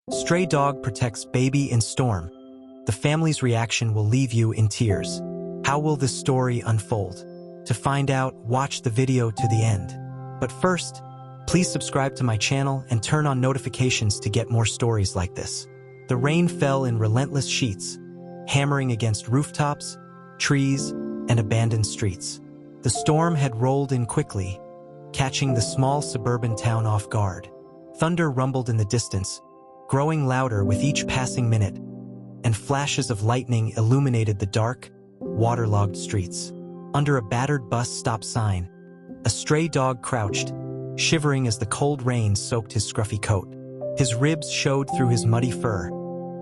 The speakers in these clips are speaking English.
Stray dog protects baby in storm. The family's reaction will leave you in tears. How will this story unfold? To find out, watch the video to the end. But first, please subscribe to my channel and turn on notifications to get more stories like this. The rain fell in relentless sheets, hammering against rooftops, trees, and abandoned streets. The storm had rolled in quickly, catching the small suburban town off guard. Thunder rumbled in the distance, growing louder with each passing minute, and flashes of lightning illuminated the dark, waterlogged streets. Under a battered bus stop sign, a stray dog crouched, shivering as the cold rain soaked his scruffy coat. His ribs showed through his muddy fur,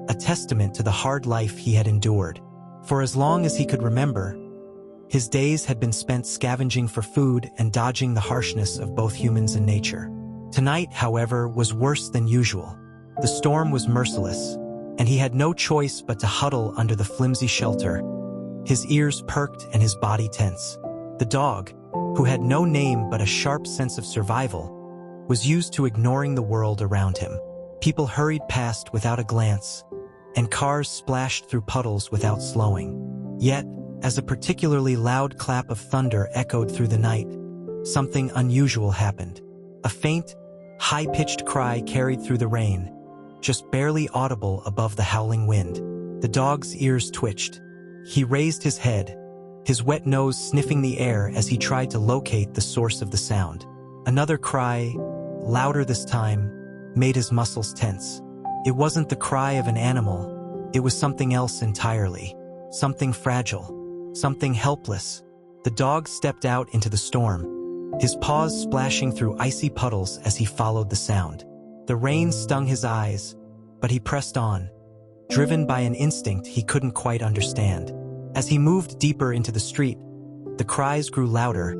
a testament to the hard life he had endured. For as long as he could remember, his days had been spent scavenging for food and dodging the harshness of both humans and nature. Tonight, however, was worse than usual. The storm was merciless, and he had no choice but to huddle under the flimsy shelter, his ears perked and his body tense. The dog, who had no name but a sharp sense of survival, was used to ignoring the world around him. People hurried past without a glance, and cars splashed through puddles without slowing. Yet, as a particularly loud clap of thunder echoed through the night, something unusual happened. A faint, high-pitched cry carried through the rain, just barely audible above the howling wind. The dog's ears twitched. He raised his head, his wet nose sniffing the air as he tried to locate the source of the sound. Another cry, louder this time, made his muscles tense. It wasn't the cry of an animal, it was something else entirely. Something fragile, something helpless. The dog stepped out into the storm, his paws splashing through icy puddles as he followed the sound. The rain stung his eyes, but he pressed on, driven by an instinct he couldn't quite understand. As he moved deeper into the street, the cries grew louder,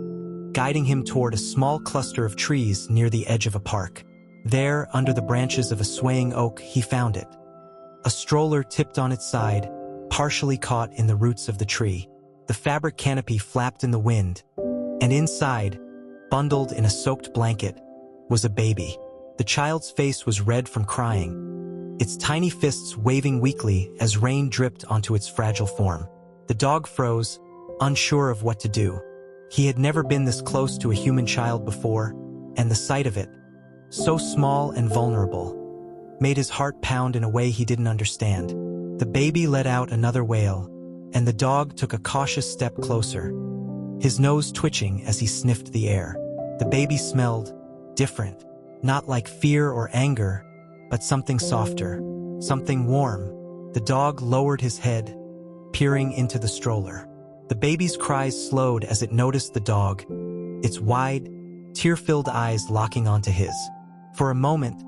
guiding him toward a small cluster of trees near the edge of a park. There, under the branches of a swaying oak, he found it. A stroller tipped on its side, partially caught in the roots of the tree. The fabric canopy flapped in the wind, and inside, bundled in a soaked blanket, was a baby. The child's face was red from crying, its tiny fists waving weakly as rain dripped onto its fragile form. The dog froze, unsure of what to do. He had never been this close to a human child before, and the sight of it, so small and vulnerable, made his heart pound in a way he didn't understand. The baby let out another wail, and the dog took a cautious step closer, his nose twitching as he sniffed the air. The baby smelled different, not like fear or anger, but something softer, something warm. The dog lowered his head, peering into the stroller. The baby's cries slowed as it noticed the dog, its wide, tear-filled eyes locking onto his. For a moment,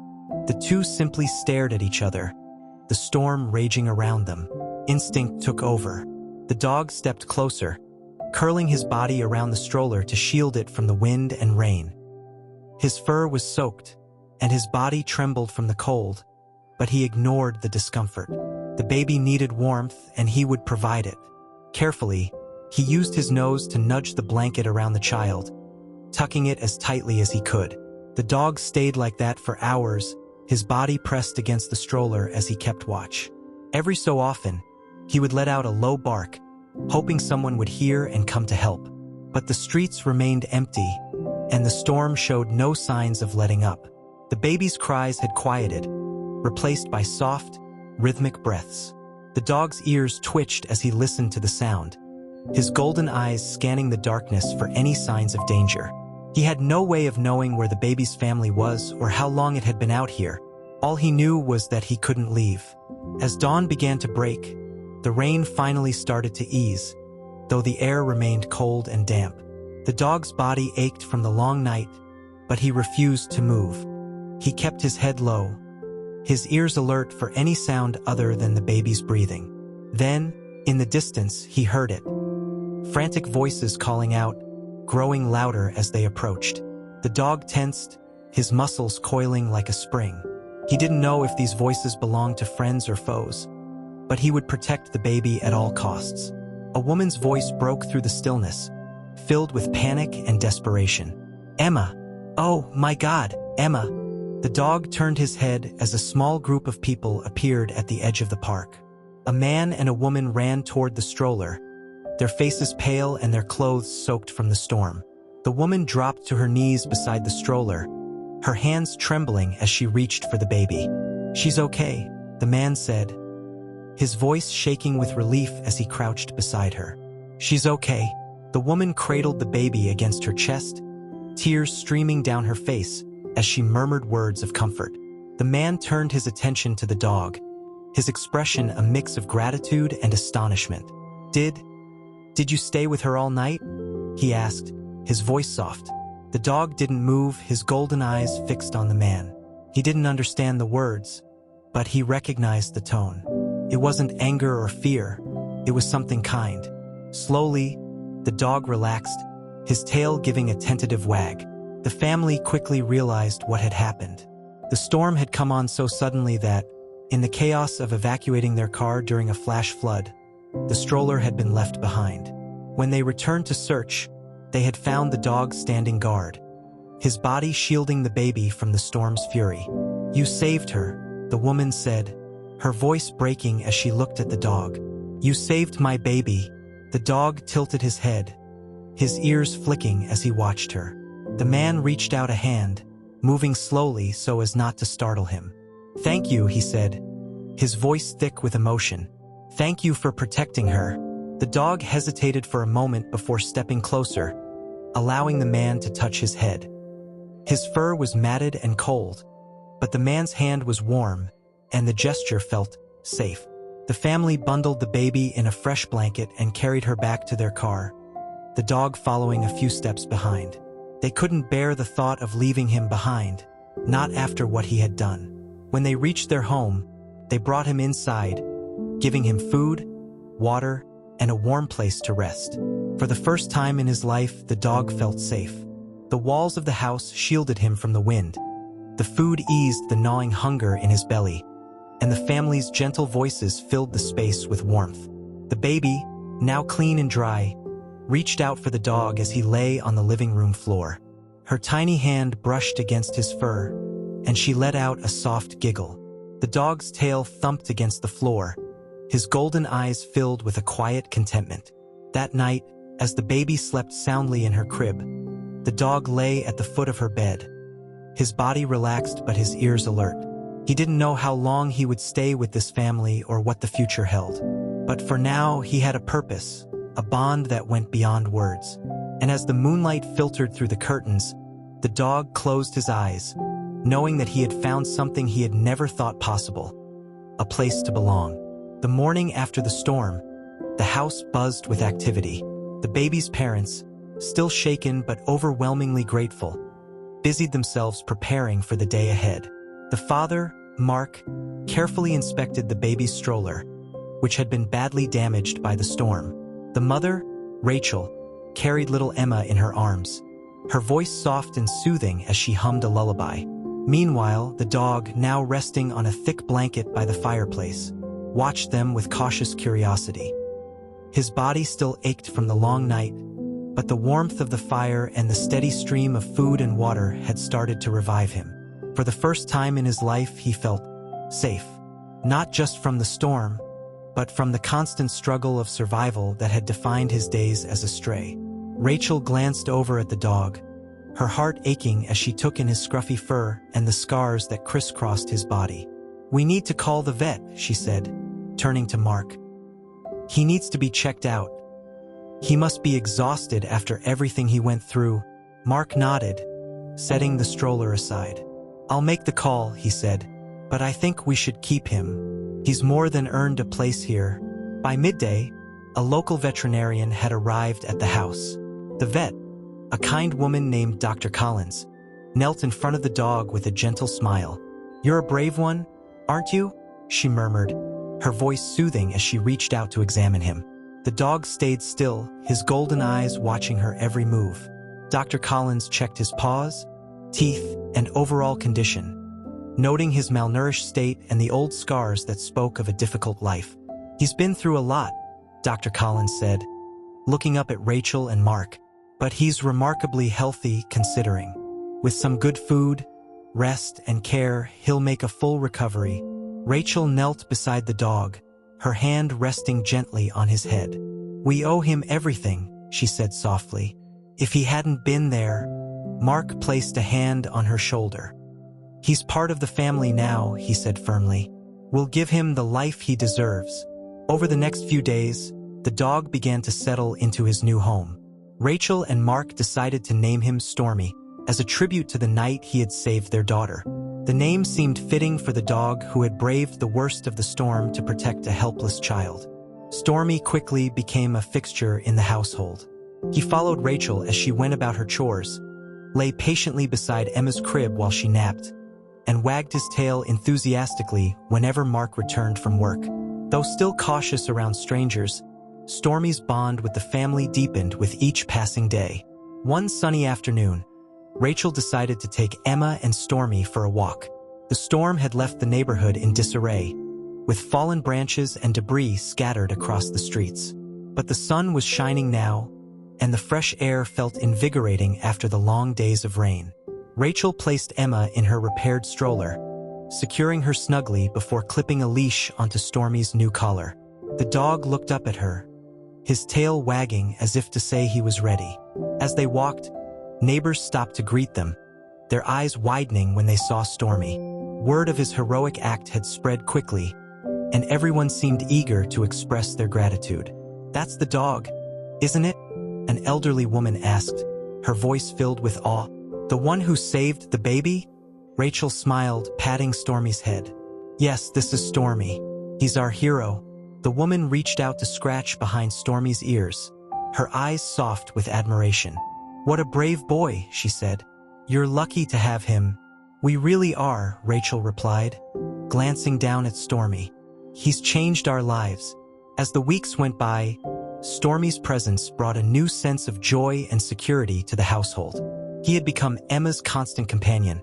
the two simply stared at each other, the storm raging around them. Instinct took over. The dog stepped closer, curling his body around the stroller to shield it from the wind and rain. His fur was soaked, and his body trembled from the cold, but he ignored the discomfort. The baby needed warmth, and he would provide it. Carefully, he used his nose to nudge the blanket around the child, tucking it as tightly as he could. The dog stayed like that for hours, his body pressed against the stroller as he kept watch. Every so often, he would let out a low bark, hoping someone would hear and come to help. But the streets remained empty, and the storm showed no signs of letting up. The baby's cries had quieted, replaced by soft, rhythmic breaths. The dog's ears twitched as he listened to the sound, his golden eyes scanning the darkness for any signs of danger. He had no way of knowing where the baby's family was or how long it had been out here. All he knew was that he couldn't leave. As dawn began to break, the rain finally started to ease, though the air remained cold and damp. The dog's body ached from the long night, but he refused to move. He kept his head low, his ears alert for any sound other than the baby's breathing. Then, in the distance, he heard it. Frantic voices calling out, growing louder as they approached. The dog tensed, his muscles coiling like a spring. He didn't know if these voices belonged to friends or foes, but he would protect the baby at all costs. A woman's voice broke through the stillness, filled with panic and desperation. "Emma! Oh, my God, Emma! The dog turned his head as a small group of people appeared at the edge of the park. A man and a woman ran toward the stroller, their faces pale and their clothes soaked from the storm. The woman dropped to her knees beside the stroller, her hands trembling as she reached for the baby. "She's okay," the man said, his voice shaking with relief as he crouched beside her. "She's okay." The woman cradled the baby against her chest, tears streaming down her face as she murmured words of comfort. The man turned his attention to the dog, his expression a mix of gratitude and astonishment. Did you stay with her all night?" he asked, his voice soft. The dog didn't move, his golden eyes fixed on the man. He didn't understand the words, but he recognized the tone. It wasn't anger or fear, it was something kind. Slowly, the dog relaxed, his tail giving a tentative wag. The family quickly realized what had happened. The storm had come on so suddenly that, in the chaos of evacuating their car during a flash flood, the stroller had been left behind. When they returned to search, they had found the dog standing guard, his body shielding the baby from the storm's fury. "You saved her," the woman said, her voice breaking as she looked at the dog. "You saved my baby." The dog tilted his head, his ears flicking as he watched her. The man reached out a hand, moving slowly so as not to startle him. "Thank you," he said, his voice thick with emotion. "Thank you for protecting her." The dog hesitated for a moment before stepping closer, allowing the man to touch his head. His fur was matted and cold, but the man's hand was warm, and the gesture felt safe. The family bundled the baby in a fresh blanket and carried her back to their car, the dog following a few steps behind. They couldn't bear the thought of leaving him behind, not after what he had done. When they reached their home, they brought him inside, giving him food, water, and a warm place to rest. For the first time in his life, the dog felt safe. The walls of the house shielded him from the wind. The food eased the gnawing hunger in his belly, and the family's gentle voices filled the space with warmth. The baby, now clean and dry, reached out for the dog as he lay on the living room floor. Her tiny hand brushed against his fur, and she let out a soft giggle. The dog's tail thumped against the floor, his golden eyes filled with a quiet contentment. That night, as the baby slept soundly in her crib, the dog lay at the foot of her bed, his body relaxed but his ears alert. He didn't know how long he would stay with this family or what the future held. But for now, he had a purpose, a bond that went beyond words. And as the moonlight filtered through the curtains, the dog closed his eyes, knowing that he had found something he had never thought possible, a place to belong. The morning after the storm, the house buzzed with activity. The baby's parents, still shaken but overwhelmingly grateful, busied themselves preparing for the day ahead. The father, Mark, carefully inspected the baby's stroller, which had been badly damaged by the storm. The mother, Rachel, carried little Emma in her arms, her voice soft and soothing as she hummed a lullaby. Meanwhile, the dog, now resting on a thick blanket by the fireplace, watched them with cautious curiosity. His body still ached from the long night, but the warmth of the fire and the steady stream of food and water had started to revive him. For the first time in his life, he felt safe, not just from the storm, but from the constant struggle of survival that had defined his days as a stray. Rachel glanced over at the dog, her heart aching as she took in his scruffy fur and the scars that crisscrossed his body. "We need to call the vet," she said, turning to Mark. "He needs to be checked out. He must be exhausted after everything he went through." Mark nodded, setting the stroller aside. "I'll make the call," he said, "but I think we should keep him. He's more than earned a place here." By midday, a local veterinarian had arrived at the house. The vet, a kind woman named Dr. Collins, knelt in front of the dog with a gentle smile. "You're a brave one, aren't you?" she murmured, her voice soothing as she reached out to examine him. The dog stayed still, his golden eyes watching her every move. Dr. Collins checked his paws, teeth, and overall condition, noting his malnourished state and the old scars that spoke of a difficult life. "He's been through a lot," Dr. Collins said, looking up at Rachel and Mark, "but he's remarkably healthy considering. With some good food, rest, and care, he'll make a full recovery. Rachel knelt beside the dog, her hand resting gently on his head. We owe him everything, she said softly. If he hadn't been there. Mark placed a hand on her shoulder. He's part of the family now, he said firmly. We'll give him the life he deserves. Over the next few days, the dog began to settle into his new home. Rachel and Mark decided to name him Stormy, as a tribute to the night he had saved their daughter. The name seemed fitting for the dog who had braved the worst of the storm to protect a helpless child. Stormy quickly became a fixture in the household. He followed Rachel as she went about her chores, lay patiently beside Emma's crib while she napped, and wagged his tail enthusiastically whenever Mark returned from work. Though still cautious around strangers, Stormy's bond with the family deepened with each passing day. One sunny afternoon, Rachel decided to take Emma and Stormy for a walk. The storm had left the neighborhood in disarray, with fallen branches and debris scattered across the streets. But the sun was shining now, and the fresh air felt invigorating after the long days of rain. Rachel placed Emma in her repaired stroller, securing her snugly before clipping a leash onto Stormy's new collar. The dog looked up at her, his tail wagging as if to say he was ready. As they walked, neighbors stopped to greet them, their eyes widening when they saw Stormy. Word of his heroic act had spread quickly, and everyone seemed eager to express their gratitude. That's the dog, isn't it? An elderly woman asked, her voice filled with awe. The one who saved the baby? Rachel smiled, patting Stormy's head. Yes, this is Stormy. He's our hero. The woman reached out to scratch behind Stormy's ears, her eyes soft with admiration. What a brave boy, she said. You're lucky to have him. We really are, Rachel replied, glancing down at Stormy. He's changed our lives. As the weeks went by, Stormy's presence brought a new sense of joy and security to the household. He had become Emma's constant companion,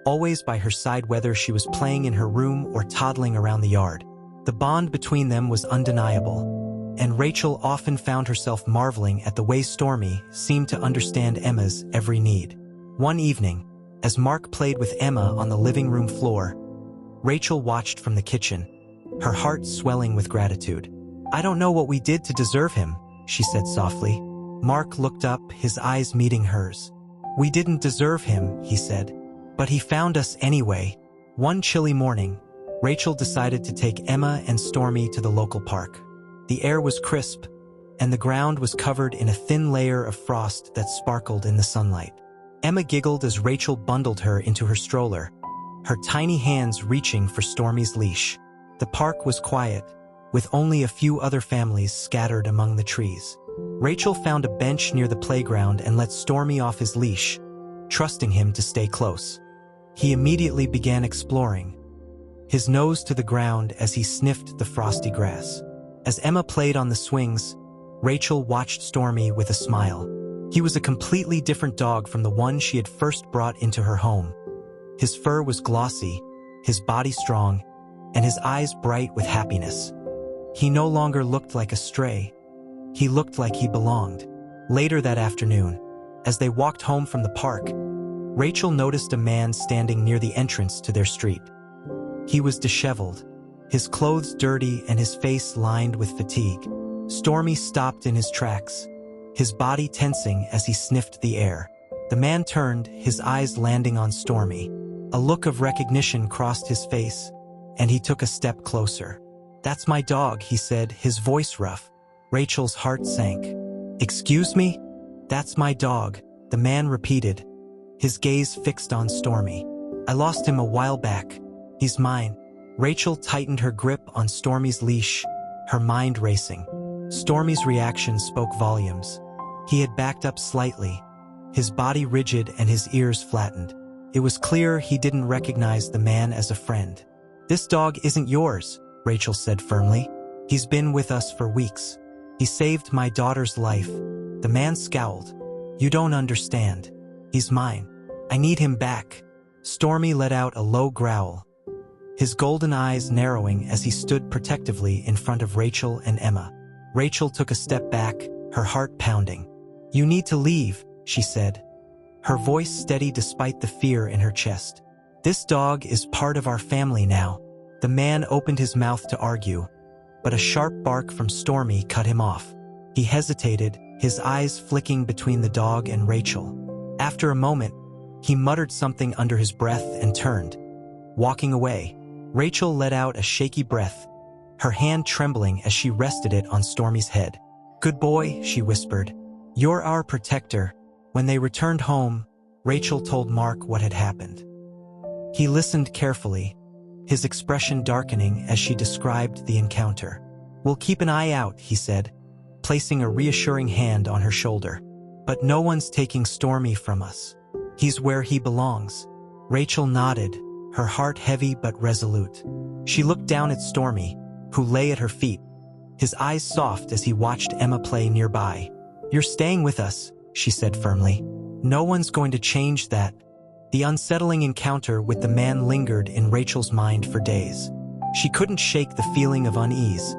always by her side whether she was playing in her room or toddling around the yard. The bond between them was undeniable, and Rachel often found herself marveling at the way Stormy seemed to understand Emma's every need. One evening, as Mark played with Emma on the living room floor, Rachel watched from the kitchen, her heart swelling with gratitude. I don't know what we did to deserve him, she said softly. Mark looked up, his eyes meeting hers. We didn't deserve him, he said, but he found us anyway. One chilly morning, Rachel decided to take Emma and Stormy to the local park. The air was crisp, and the ground was covered in a thin layer of frost that sparkled in the sunlight. Emma giggled as Rachel bundled her into her stroller, her tiny hands reaching for Stormy's leash. The park was quiet, with only a few other families scattered among the trees. Rachel found a bench near the playground and let Stormy off his leash, trusting him to stay close. He immediately began exploring, his nose to the ground as he sniffed the frosty grass. As Emma played on the swings, Rachel watched Stormy with a smile. He was a completely different dog from the one she had first brought into her home. His fur was glossy, his body strong, and his eyes bright with happiness. He no longer looked like a stray. He looked like he belonged. Later that afternoon, as they walked home from the park, Rachel noticed a man standing near the entrance to their street. He was disheveled, his clothes dirty and his face lined with fatigue. Stormy stopped in his tracks, his body tensing as he sniffed the air. The man turned, his eyes landing on Stormy. A look of recognition crossed his face, and he took a step closer. That's my dog, he said, his voice rough. Rachel's heart sank. Excuse me? That's my dog, the man repeated, his gaze fixed on Stormy. I lost him a while back. He's mine. Rachel tightened her grip on Stormy's leash, her mind racing. Stormy's reaction spoke volumes. He had backed up slightly, his body rigid and his ears flattened. It was clear he didn't recognize the man as a friend. This dog isn't yours, Rachel said firmly. He's been with us for weeks. He saved my daughter's life. The man scowled. You don't understand. He's mine. I need him back. Stormy let out a low growl, his golden eyes narrowing as he stood protectively in front of Rachel and Emma. Rachel took a step back, her heart pounding. You need to leave, she said, her voice steady despite the fear in her chest. This dog is part of our family now. The man opened his mouth to argue, but a sharp bark from Stormy cut him off. He hesitated, his eyes flicking between the dog and Rachel. After a moment, he muttered something under his breath and turned, walking away. Rachel let out a shaky breath, her hand trembling as she rested it on Stormy's head. "Good boy," she whispered. "You're our protector." When they returned home, Rachel told Mark what had happened. He listened carefully, his expression darkening as she described the encounter. "We'll keep an eye out," he said, placing a reassuring hand on her shoulder. "But no one's taking Stormy from us. He's where he belongs." Rachel nodded, her heart heavy but resolute. She looked down at Stormy, who lay at her feet, his eyes soft as he watched Emma play nearby. "You're staying with us," she said firmly. "No one's going to change that." The unsettling encounter with the man lingered in Rachel's mind for days. She couldn't shake the feeling of unease,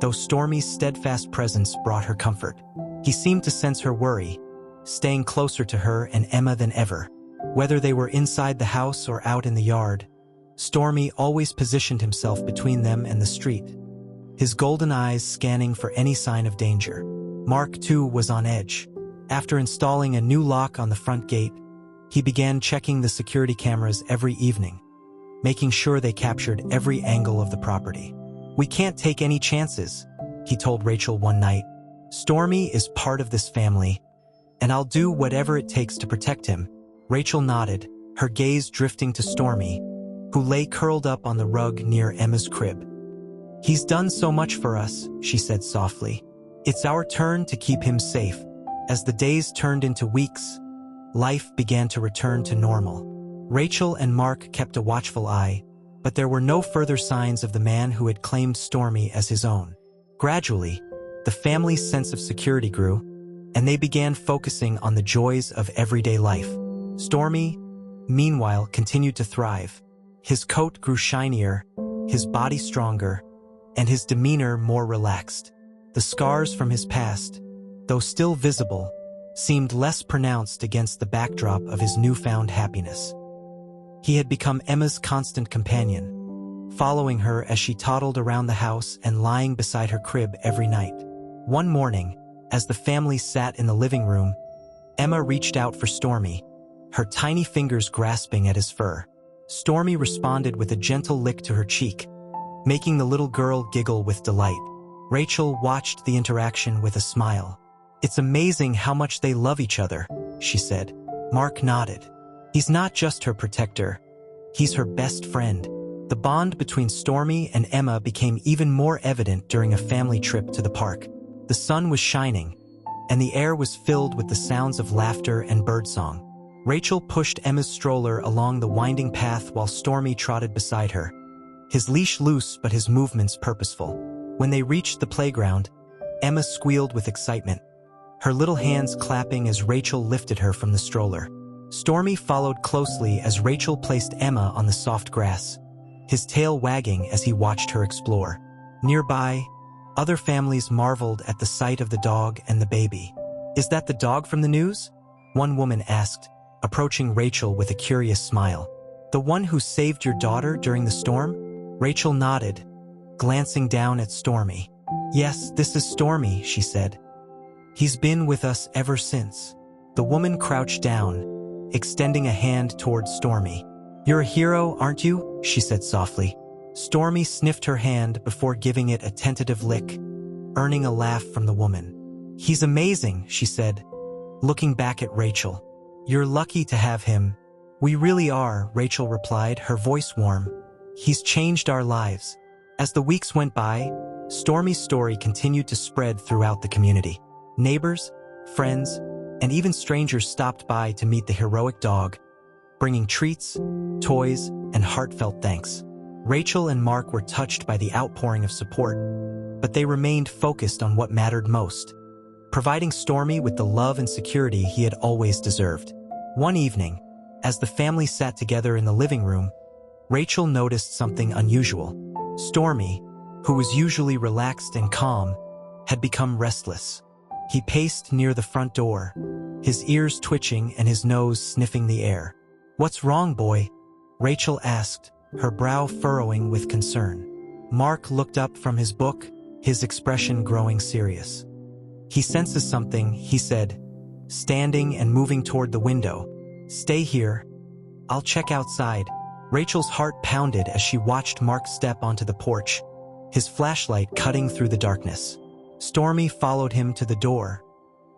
though Stormy's steadfast presence brought her comfort. He seemed to sense her worry, staying closer to her and Emma than ever. Whether they were inside the house or out in the yard, Stormy always positioned himself between them and the street, his golden eyes scanning for any sign of danger. Mark, too, was on edge. After installing a new lock on the front gate, he began checking the security cameras every evening, making sure they captured every angle of the property. "We can't take any chances," he told Rachel one night. "Stormy is part of this family, and I'll do whatever it takes to protect him." Rachel nodded, her gaze drifting to Stormy, who lay curled up on the rug near Emma's crib. "He's done so much for us," she said softly. "It's our turn to keep him safe." As the days turned into weeks, life began to return to normal. Rachel and Mark kept a watchful eye, but there were no further signs of the man who had claimed Stormy as his own. Gradually, the family's sense of security grew, and they began focusing on the joys of everyday life. Stormy, meanwhile, continued to thrive. His coat grew shinier, his body stronger, and his demeanor more relaxed. The scars from his past, though still visible, seemed less pronounced against the backdrop of his newfound happiness. He had become Emma's constant companion, following her as she toddled around the house and lying beside her crib every night. One morning, as the family sat in the living room, Emma reached out for Stormy, her tiny fingers grasping at his fur. Stormy responded with a gentle lick to her cheek, making the little girl giggle with delight. Rachel watched the interaction with a smile. "It's amazing how much they love each other," she said. Mark nodded. "He's not just her protector, he's her best friend." The bond between Stormy and Emma became even more evident during a family trip to the park. The sun was shining, and the air was filled with the sounds of laughter and birdsong. Rachel pushed Emma's stroller along the winding path while Stormy trotted beside her, his leash loose but his movements purposeful. When they reached the playground, Emma squealed with excitement, her little hands clapping as Rachel lifted her from the stroller. Stormy followed closely as Rachel placed Emma on the soft grass, his tail wagging as he watched her explore. Nearby, other families marveled at the sight of the dog and the baby. "Is that the dog from the news?" one woman asked, approaching Rachel with a curious smile. "The one who saved your daughter during the storm?" Rachel nodded, glancing down at Stormy. "Yes, this is Stormy," she said. "He's been with us ever since." The woman crouched down, extending a hand toward Stormy. "You're a hero, aren't you?" she said softly. Stormy sniffed her hand before giving it a tentative lick, earning a laugh from the woman. "He's amazing," she said, looking back at Rachel. "You're lucky to have him." "We really are," Rachel replied, her voice warm. "He's changed our lives." As the weeks went by, Stormy's story continued to spread throughout the community. Neighbors, friends, and even strangers stopped by to meet the heroic dog, bringing treats, toys, and heartfelt thanks. Rachel and Mark were touched by the outpouring of support, but they remained focused on what mattered most, providing Stormy with the love and security he had always deserved. One evening, as the family sat together in the living room, Rachel noticed something unusual. Stormy, who was usually relaxed and calm, had become restless. He paced near the front door, his ears twitching and his nose sniffing the air. "What's wrong, boy?" Rachel asked, her brow furrowing with concern. Mark looked up from his book, his expression growing serious. He senses something, he said, standing and moving toward the window. Stay here. I'll check outside. Rachel's heart pounded as she watched Mark step onto the porch, his flashlight cutting through the darkness. Stormy followed him to the door,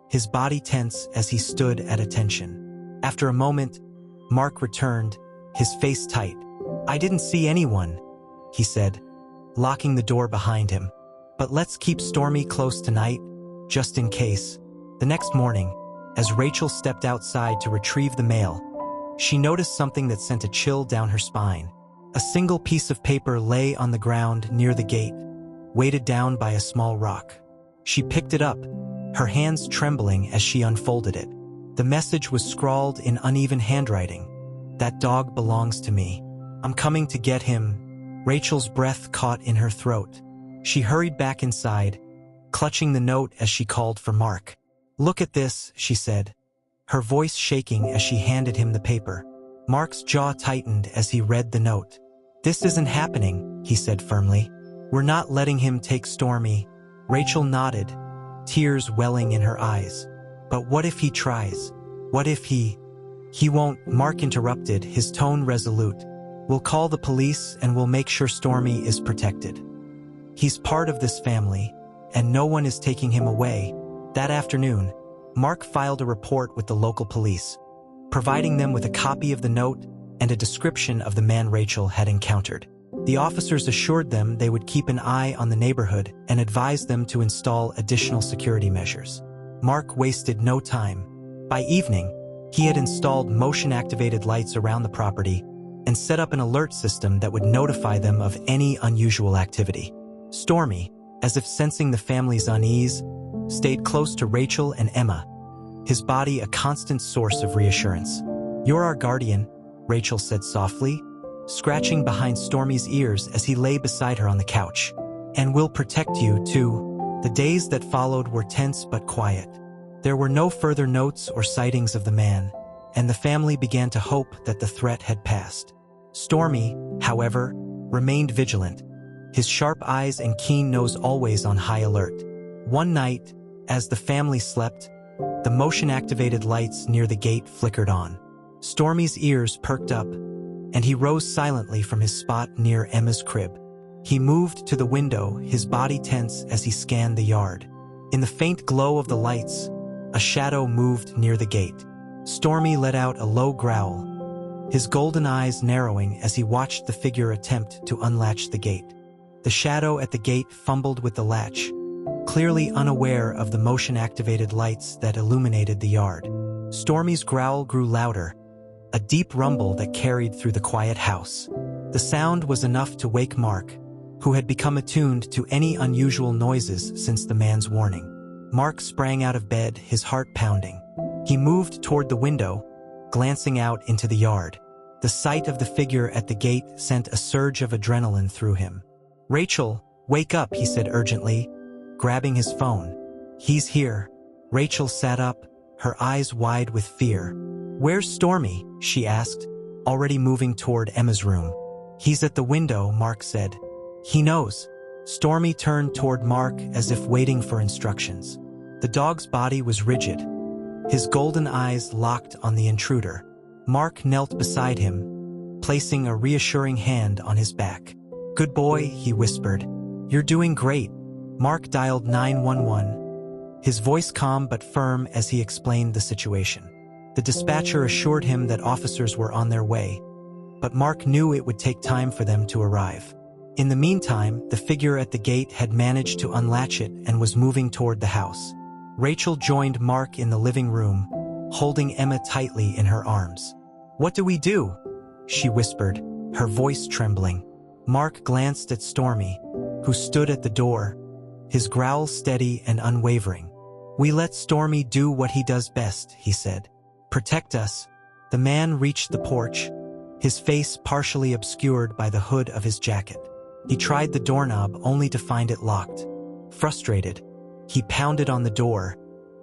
his body tense as he stood at attention. After a moment, Mark returned, his face tight. I didn't see anyone, he said, locking the door behind him. But let's keep Stormy close tonight, just in case. The next morning, as Rachel stepped outside to retrieve the mail, she noticed something that sent a chill down her spine. A single piece of paper lay on the ground near the gate, weighted down by a small rock. She picked it up, her hands trembling as she unfolded it. The message was scrawled in uneven handwriting. That dog belongs to me. I'm coming to get him. Rachel's breath caught in her throat. She hurried back inside, clutching the note as she called for Mark. Look at this, she said, her voice shaking as she handed him the paper. Mark's jaw tightened as he read the note. This isn't happening, he said firmly. We're not letting him take Stormy. Rachel nodded, tears welling in her eyes. But what if he tries? What if he won't, Mark interrupted, his tone resolute. We'll call the police and we'll make sure Stormy is protected. He's part of this family, and no one is taking him away. That afternoon, Mark filed a report with the local police, providing them with a copy of the note and a description of the man Rachel had encountered. The officers assured them they would keep an eye on the neighborhood and advised them to install additional security measures. Mark wasted no time. By evening, he had installed motion-activated lights around the property and set up an alert system that would notify them of any unusual activity. Stormy, as if sensing the family's unease, stayed close to Rachel and Emma, his body a constant source of reassurance. You're our guardian, Rachel said softly, scratching behind Stormy's ears as he lay beside her on the couch. And we'll protect you, too. The days that followed were tense but quiet. There were no further notes or sightings of the man, and the family began to hope that the threat had passed. Stormy, however, remained vigilant, his sharp eyes and keen nose always on high alert. One night, as the family slept, the motion-activated lights near the gate flickered on. Stormy's ears perked up, and he rose silently from his spot near Emma's crib. He moved to the window, his body tense as he scanned the yard. In the faint glow of the lights, a shadow moved near the gate. Stormy let out a low growl, his golden eyes narrowing as he watched the figure attempt to unlatch the gate. The shadow at the gate fumbled with the latch, clearly unaware of the motion-activated lights that illuminated the yard. Stormy's growl grew louder, a deep rumble that carried through the quiet house. The sound was enough to wake Mark, who had become attuned to any unusual noises since the man's warning. Mark sprang out of bed, his heart pounding. He moved toward the window, glancing out into the yard. The sight of the figure at the gate sent a surge of adrenaline through him. Rachel, wake up, he said urgently, grabbing his phone. He's here. Rachel sat up, her eyes wide with fear. Where's Stormy? She asked, already moving toward Emma's room. He's at the window, Mark said. He knows. Stormy turned toward Mark as if waiting for instructions. The dog's body was rigid, his golden eyes locked on the intruder. Mark knelt beside him, placing a reassuring hand on his back. Good boy, he whispered. You're doing great. Mark dialed 911, his voice calm but firm as he explained the situation. The dispatcher assured him that officers were on their way, but Mark knew it would take time for them to arrive. In the meantime, the figure at the gate had managed to unlatch it and was moving toward the house. Rachel joined Mark in the living room, holding Emma tightly in her arms. What do we do? She whispered, her voice trembling. Mark glanced at Stormy, who stood at the door, his growl steady and unwavering. We let Stormy do what he does best, he said. Protect us. The man reached the porch, his face partially obscured by the hood of his jacket. He tried the doorknob only to find it locked. Frustrated, he pounded on the door,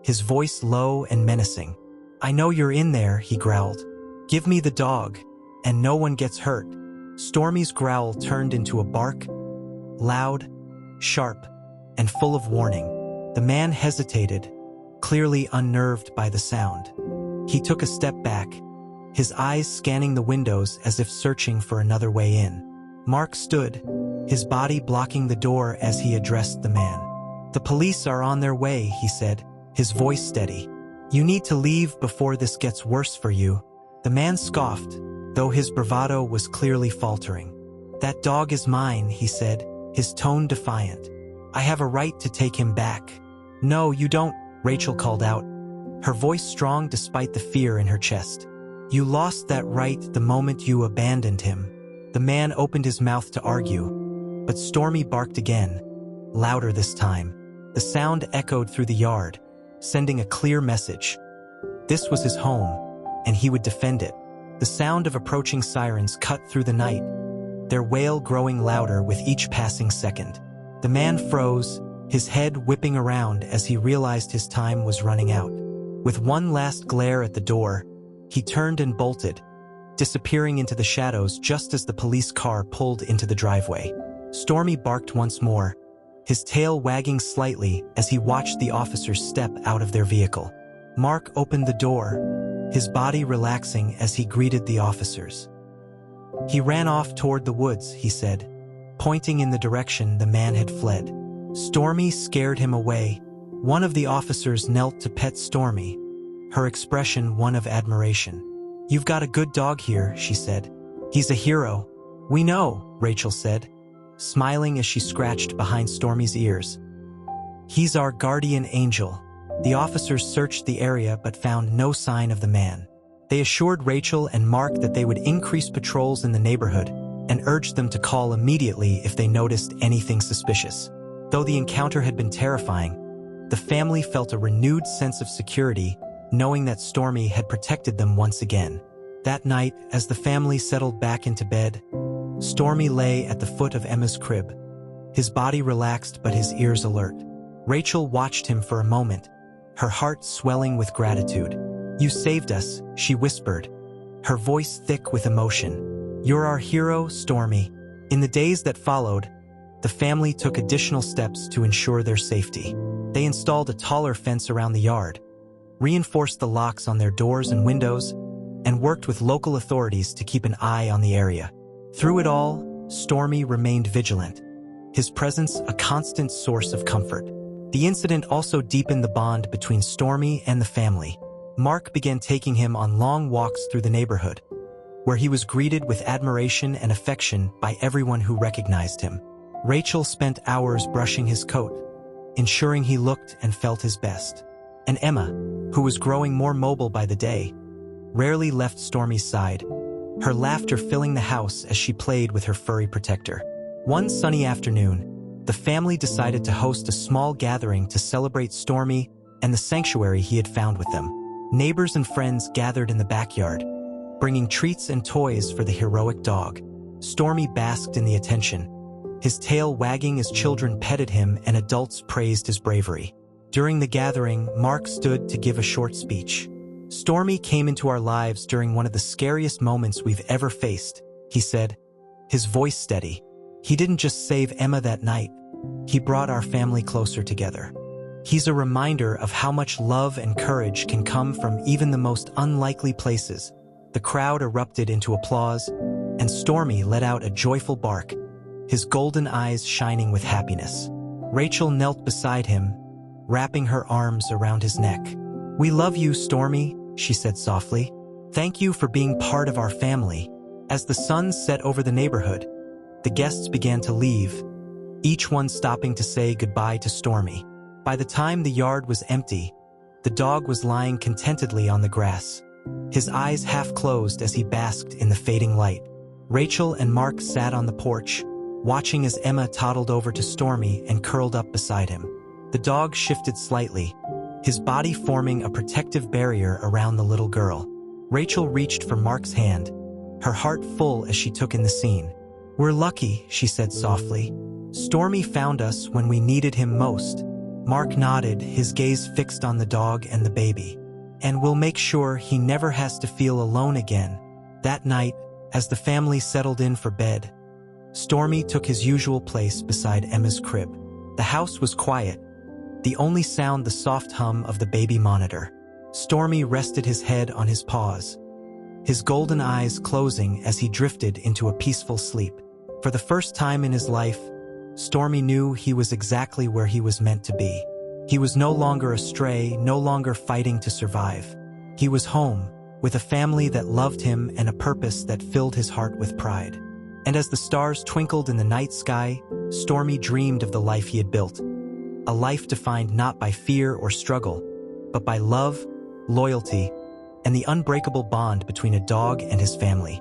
his voice low and menacing. I know you're in there, he growled. Give me the dog. and no one gets hurt. Stormy's growl turned into a bark, loud, sharp, and full of warning. The man hesitated, clearly unnerved by the sound. He took a step back, his eyes scanning the windows as if searching for another way in. Mark stood, his body blocking the door as he addressed the man. "The police are on their way," he said, his voice steady. "You need to leave before this gets worse for you." The man scoffed, though his bravado was clearly faltering. "That dog is mine," he said, his tone defiant. "I have a right to take him back." "No, you don't," Rachel called out, her voice strong despite the fear in her chest. "You lost that right the moment you abandoned him." The man opened his mouth to argue, but Stormy barked again, louder this time. The sound echoed through the yard, sending a clear message. This was his home, and he would defend it. The sound of approaching sirens cut through the night, their wail growing louder with each passing second. The man froze, his head whipping around as he realized his time was running out. With one last glare at the door, he turned and bolted, disappearing into the shadows just as the police car pulled into the driveway. Stormy barked once more, his tail wagging slightly as he watched the officers step out of their vehicle. Mark opened the door, his body relaxing as he greeted the officers. "He ran off toward the woods," he said, pointing in the direction the man had fled. Stormy scared him away. One of the officers knelt to pet Stormy, her expression one of admiration. "You've got a good dog here," she said. "He's a hero." "We know," Rachel said, smiling as she scratched behind Stormy's ears. "He's our guardian angel." The officers searched the area but found no sign of the man. They assured Rachel and Mark that they would increase patrols in the neighborhood and urged them to call immediately if they noticed anything suspicious. Though the encounter had been terrifying, the family felt a renewed sense of security, knowing that Stormy had protected them once again. That night, as the family settled back into bed, Stormy lay at the foot of Emma's crib, his body relaxed but his ears alert. Rachel watched him for a moment, her heart swelling with gratitude. "You saved us," she whispered, her voice thick with emotion. "You're our hero, Stormy." In the days that followed, the family took additional steps to ensure their safety. They installed a taller fence around the yard, reinforced the locks on their doors and windows, and worked with local authorities to keep an eye on the area. Through it all, Stormy remained vigilant, his presence a constant source of comfort. The incident also deepened the bond between Stormy and the family. Mark began taking him on long walks through the neighborhood, where he was greeted with admiration and affection by everyone who recognized him. Rachel spent hours brushing his coat, ensuring he looked and felt his best. And Emma, who was growing more mobile by the day, rarely left Stormy's side, her laughter filling the house as she played with her furry protector. One sunny afternoon, the family decided to host a small gathering to celebrate Stormy and the sanctuary he had found with them. Neighbors and friends gathered in the backyard, bringing treats and toys for the heroic dog. Stormy basked in the attention, his tail wagging as children petted him and adults praised his bravery. During the gathering, Mark stood to give a short speech. "Stormy came into our lives during one of the scariest moments we've ever faced," he said, his voice steady. "He didn't just save Emma that night, he brought our family closer together. He's a reminder of how much love and courage can come from even the most unlikely places." The crowd erupted into applause, and Stormy let out a joyful bark, his golden eyes shining with happiness. Rachel knelt beside him, wrapping her arms around his neck. "We love you, Stormy," she said softly. "Thank you for being part of our family." As the sun set over the neighborhood, the guests began to leave, each one stopping to say goodbye to Stormy. By the time the yard was empty, the dog was lying contentedly on the grass, his eyes half closed as he basked in the fading light. Rachel and Mark sat on the porch, watching as Emma toddled over to Stormy and curled up beside him. The dog shifted slightly, his body forming a protective barrier around the little girl. Rachel reached for Mark's hand, her heart full as she took in the scene. "We're lucky," she said softly. "Stormy found us when we needed him most." Mark nodded, his gaze fixed on the dog and the baby. "And we'll make sure he never has to feel alone again." That night, As the family settled in for bed, Stormy took his usual place beside Emma's crib. The house was quiet, the only sound the soft hum of the baby monitor. Stormy rested his head on his paws, his golden eyes closing as he drifted into a peaceful sleep. For the first time in his life, Stormy knew he was exactly where he was meant to be. He was no longer a stray, no longer fighting to survive. He was home, with a family that loved him and a purpose that filled his heart with pride. And as the stars twinkled in the night sky, Stormy dreamed of the life he had built. A life defined not by fear or struggle, but by love, loyalty, and the unbreakable bond between a dog and his family.